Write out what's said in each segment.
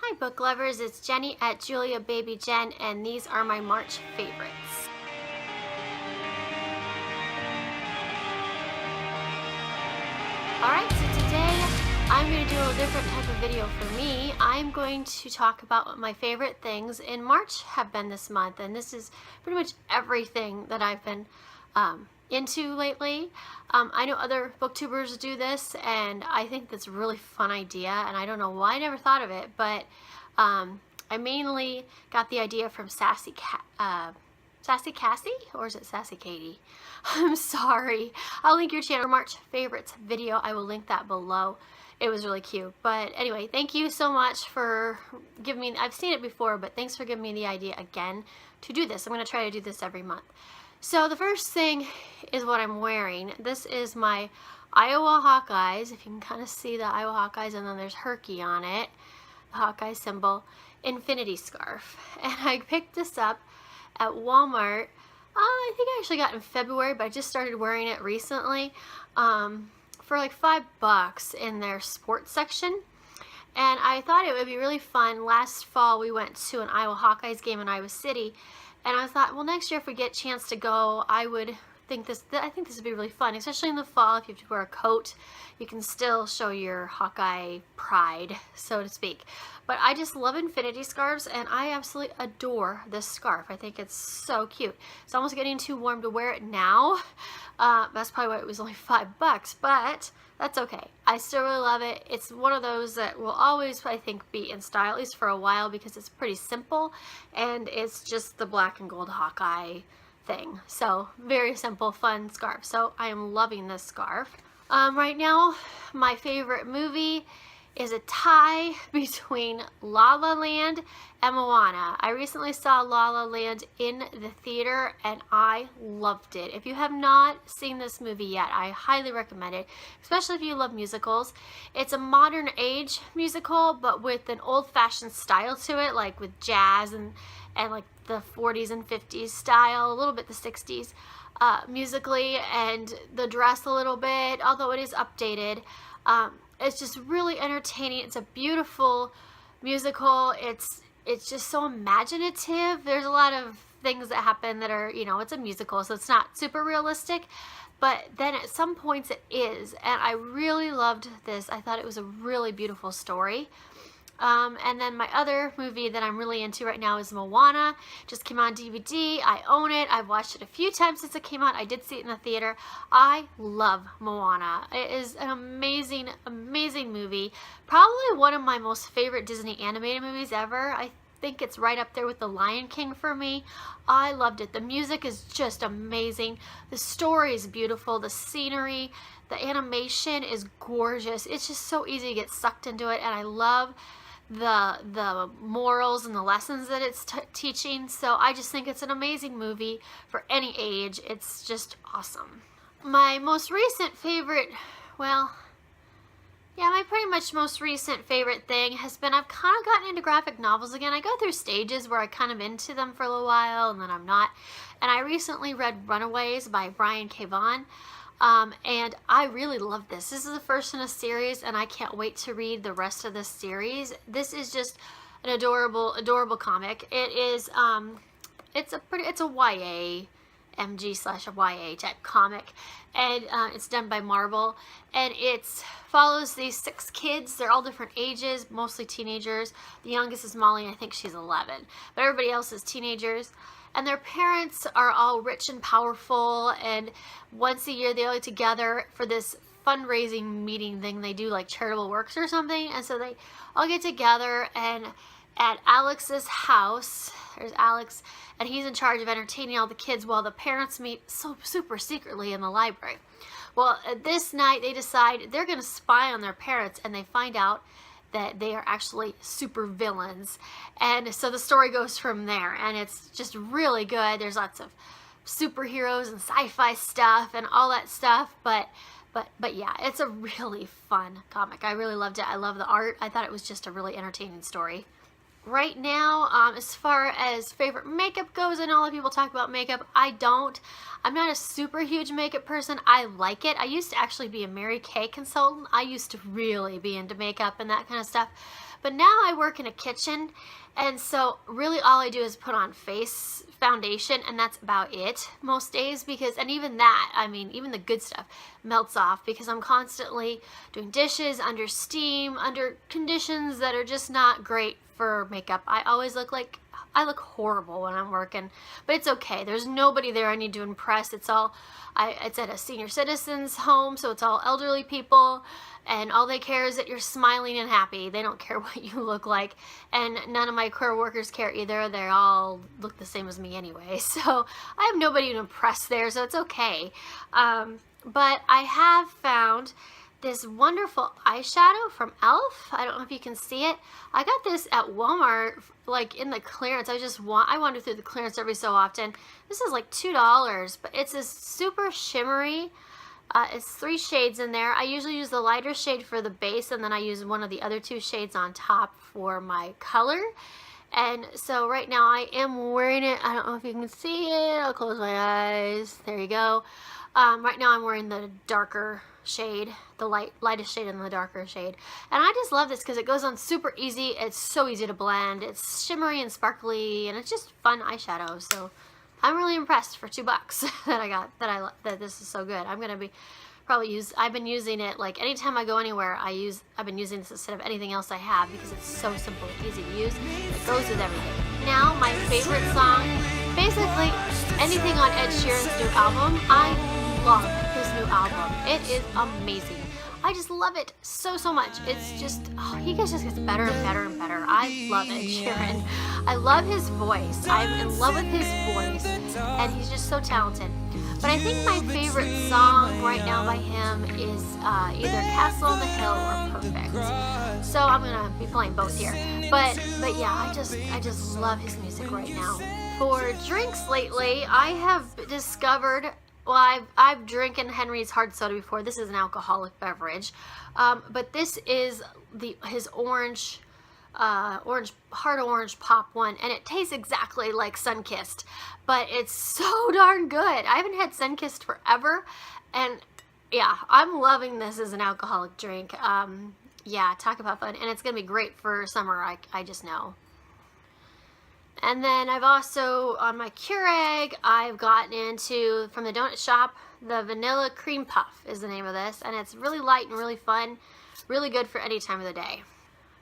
Hi book lovers, it's Jenny at Julia Baby Jen, and these are my March favorites. Alright, so today I'm going to do a different type of video for me. I'm going to talk about what my favorite things in March have been this month, and this is pretty much everything that I've been into lately. I know other booktubers do this, and I think that's a really fun idea, and I don't know why I never thought of it, but I mainly got the idea from Sassy Cassie, or is it Sassy Katie? I'm sorry. I'll link your channel March favorites video. I will link that below. It was really cute. But anyway, thank you so much for giving me, I've seen it before, but thanks for giving me the idea again to do this. I'm going to try to do this every month. So the first thing is what I'm wearing. This is my Iowa Hawkeyes. If you can kind of see the Iowa Hawkeyes, and then there's Herky on it, the Hawkeye symbol, infinity scarf. And I picked this up at Walmart. I think I actually got it in February, but I just started wearing it recently for like $5 in their sports section. And I thought it would be really fun. Last fall we went to an Iowa Hawkeyes game in Iowa City, and I thought, well, next year if we get a chance to go, I think this would be really fun, especially in the fall. If you have to wear a coat, you can still show your Hawkeye pride, so to speak. But I just love infinity scarves, and I absolutely adore this scarf. I think it's so cute. It's almost getting too warm to wear it now. That's probably why it was only $5, but that's okay. I still really love it. It's one of those that will always, I think, be in style, at least for a while, because it's pretty simple, and it's just the black and gold Hawkeye thing. So very simple, fun scarf. So I am loving this scarf. Right now, my favorite movie is a tie between La La Land and Moana. I recently saw La La Land in the theater, and I loved it. If you have not seen this movie yet, I highly recommend it, especially if you love musicals. It's a modern age musical, but with an old-fashioned style to it, like with jazz and like the 40s and 50s style, a little bit the 60s musically, and the dress a little bit, although it is updated. It's just really entertaining. It's a beautiful musical. It's just so imaginative. There's a lot of things that happen that are, it's a musical, so it's not super realistic, but then at some points it is, and I really loved this. I thought it was a really beautiful story. And then my other movie that I'm really into right now is Moana. Just came on DVD. I own it. I've watched it a few times since it came out. I did see it in the theater. I love Moana. It is an amazing, amazing movie. Probably one of my most favorite Disney animated movies ever. I think it's right up there with The Lion King for me. I loved it. The music is just amazing. The story is beautiful. The scenery, the animation is gorgeous. It's just so easy to get sucked into it, and I love the morals and the lessons that it's teaching. So I just think it's an amazing movie for any age. It's just awesome. My most recent favorite, my pretty much most recent favorite thing has been, I've kind of gotten into graphic novels again. I go through stages where I'm kind of into them for a little while, and then I'm not. And I recently read Runaways by Brian K. Vaughan. And I really love this. This is the first in a series, and I can't wait to read the rest of this series. This is just an adorable, adorable comic. It is, it's a YA, MG/YA type comic, and it's done by Marvel, and it follows these 6 kids. They're all different ages, mostly teenagers. The youngest is Molly, I think she's 11, but everybody else is teenagers. And their parents are all rich and powerful, and once a year they all get together for this fundraising meeting thing. They do like charitable works or something, and so they all get together, and at Alex's house, there's Alex, and he's in charge of entertaining all the kids while the parents meet so super secretly in the library. Well, this night they decide they're going to spy on their parents, and they find out that they are actually super villains, and so the story goes from there, and it's just really good. There's lots of superheroes and sci-fi stuff and all that stuff, but yeah, it's a really fun comic. I really loved it. I love the art. I thought it was just a really entertaining story. Right now, as far as favorite makeup goes, and all of people talk about makeup, I don't. I'm not a super huge makeup person. I like it. I used to actually be a Mary Kay consultant. I used to really be into makeup and that kind of stuff. But now I work in a kitchen, and so really all I do is put on face foundation, and that's about it most days, because, and even that, I mean, even the good stuff melts off because I'm constantly doing dishes under steam, under conditions that are just not great for makeup. I always look horrible when I'm working, but it's okay. There's nobody there I need to impress. It's at a senior citizens home, so it's all elderly people, and all they care is that you're smiling and happy. They don't care what you look like, and none of my co-workers care either. They all look the same as me anyway, so I have nobody to impress there, so it's okay. But I have found this wonderful eyeshadow from e.l.f. I don't know if you can see it. I got this at Walmart, like in the clearance. I wander through the clearance every so often. This is like $2, but it's a super shimmery. It's 3 shades in there. I usually use the lighter shade for the base, and then I use one of the other 2 shades on top for my color. And so right now I am wearing it. I don't know if you can see it. I'll close my eyes. There you go. Right now I'm wearing the darker shade, the lightest shade and the darker shade. And I just love this because it goes on super easy. It's so easy to blend. It's shimmery and sparkly, and it's just fun eyeshadow. So I'm really impressed for $2 that I got, that this is so good. I'm gonna be I've been using it like anytime I go anywhere. I've been using this instead of anything else I have because it's so simple, easy to use. It goes with everything. Now my favorite song, basically anything on Ed Sheeran's new album. I love his new album. It is amazing. I just love it so much. It's just, he just gets better and better and better. I love Ed Sheeran. I love his voice. I'm in love with his voice, and he's just so talented. But I think my favorite song right now by him is either Castle on the Hill or Perfect. So I'm gonna be playing both here. But yeah, I just love his music right now. For drinks lately, I have discovered. Well, I've drinking Henry's hard soda before. This is an alcoholic beverage, but this is his hard orange pop one, and it tastes exactly like Sunkissed, but it's so darn good. I haven't had Sunkissed forever, and yeah, I'm loving this as an alcoholic drink. Yeah, talk about fun, and it's gonna be great for summer. I just know. And then I've also, on my Keurig, I've gotten into, from the donut shop, the Vanilla Cream Puff is the name of this. And it's really light and really fun, really good for any time of the day.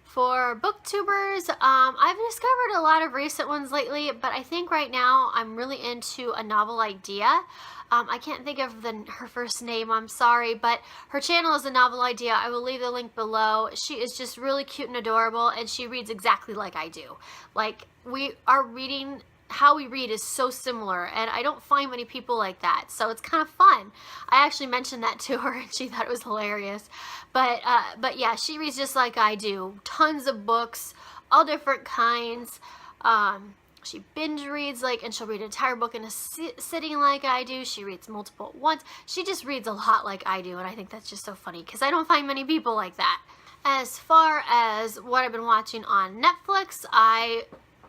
For booktubers, I've discovered a lot of recent ones lately, but I think right now I'm really into a novel idea. I can't think of her first name, I'm sorry, but her channel is A Novel Idea. I will leave the link below. She is just really cute and adorable, and she reads exactly like I do. Like, how we read is so similar, and I don't find many people like that, so it's kind of fun. I actually mentioned that to her, and she thought it was hilarious. But yeah, she reads just like I do. Tons of books, all different kinds. She binge reads, and she'll read an entire book in a sitting like I do. She reads multiple at once. She just reads a lot like I do, and I think that's just so funny because I don't find many people like that. As far as what I've been watching on Netflix,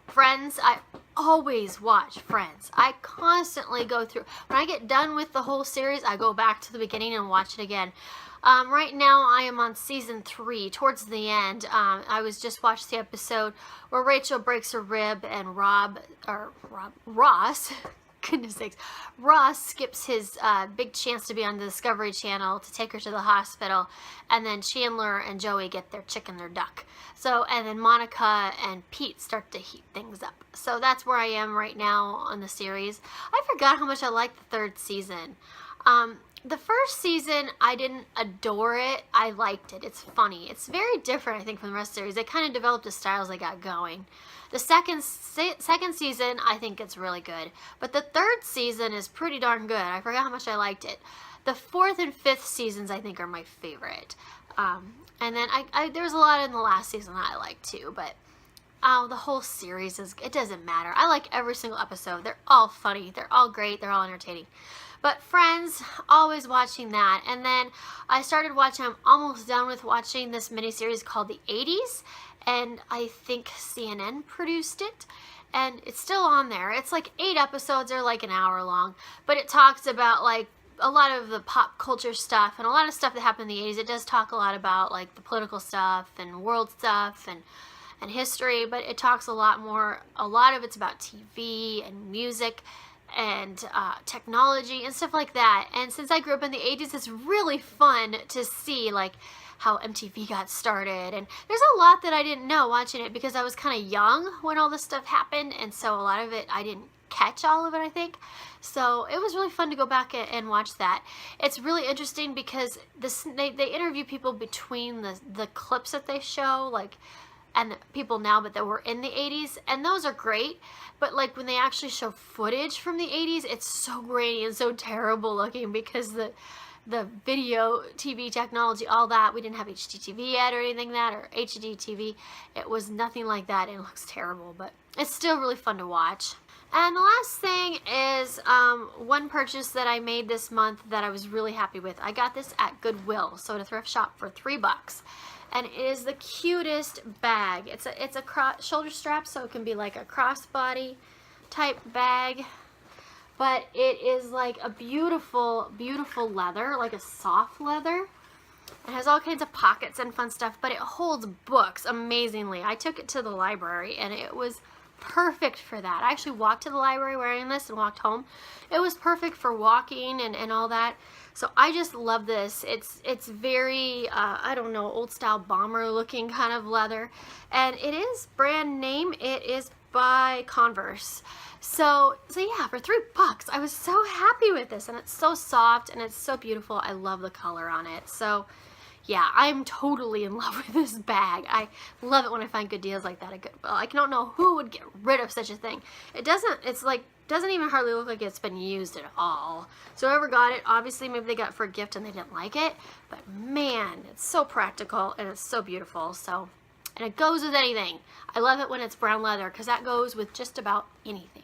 Friends, I always watch Friends. I constantly go through. When I get done with the whole series, I go back to the beginning and watch it again. Right now I am on season 3, towards the end. I was just watched the episode where Rachel breaks her rib and Ross, goodness sakes, Ross skips his big chance to be on the Discovery Channel to take her to the hospital, and then Chandler and Joey get their chick and their duck. So, and then Monica and Pete start to heat things up. So that's where I am right now on the series. I forgot how much I liked the 3rd season. The first season, I didn't adore it. I liked it. It's funny. It's very different, I think, from the rest of the series. They kind of developed the styles they got going. The second season, I think it's really good. But the 3rd season is pretty darn good. I forgot how much I liked it. The 4th and 5th seasons, I think, are my favorite. And then there's a lot in the last season that I like too. But the whole series, it doesn't matter. I like every single episode. They're all funny. They're all great. They're all entertaining. But Friends, always watching that. And then I started watching, I'm almost done with watching this miniseries called The 80s. And I think CNN produced it. And it's still on there. It's like 8 episodes, they're like an hour long. But it talks about a lot of the pop culture stuff and a lot of stuff that happened in the 80s. It does talk a lot about like the political stuff and world stuff and history, but it talks a lot of it's about TV and music and technology and stuff like that. And since I grew up in the 80s, it's really fun to see like how MTV got started. And there's a lot that I didn't know watching it because I was kind of young when all this stuff happened, and so a lot of it I didn't catch all of it, I think. So it was really fun to go back and watch that. It's really interesting because they interview people between the clips that they show, like, and people now, but that were in the 80s, and those are great. But like when they actually show footage from the 80s, it's so grainy and so terrible looking because the video, TV technology, all that, we didn't have HDTV yet or anything like that, or HD TV. It was nothing like that, and it looks terrible, but it's still really fun to watch. And the last thing is one purchase that I made this month that I was really happy with. I got this at Goodwill, so at a thrift shop for $3. And it is the cutest bag. It's a shoulder strap, so it can be like a crossbody type bag. But it is like a beautiful, beautiful leather, like a soft leather. It has all kinds of pockets and fun stuff, but it holds books amazingly. I took it to the library, and it was perfect for that. I actually walked to the library wearing this and walked home. It was perfect for walking and all that. So I just love this. It's very, I don't know, old style bomber looking kind of leather. And it is brand name. It is by Converse. So yeah, for $3, I was so happy with this. And it's so soft and it's so beautiful. I love the color on it. So yeah, I'm totally in love with this bag. I love it when I find good deals like that at Goodwill. I don't know who would get rid of such a thing. Doesn't even hardly look like it's been used at all. So whoever got it, obviously maybe they got it for a gift and they didn't like it. But man, it's so practical and it's so beautiful. So, and it goes with anything. I love it when it's brown leather because that goes with just about anything.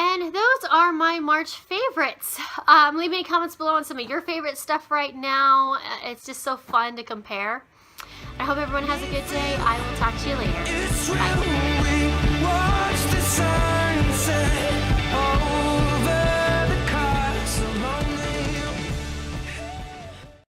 And those are my March favorites. Leave me comments below on some of your favorite stuff right now. It's just so fun to compare. I hope everyone has a good day. I will talk to you later. Bye.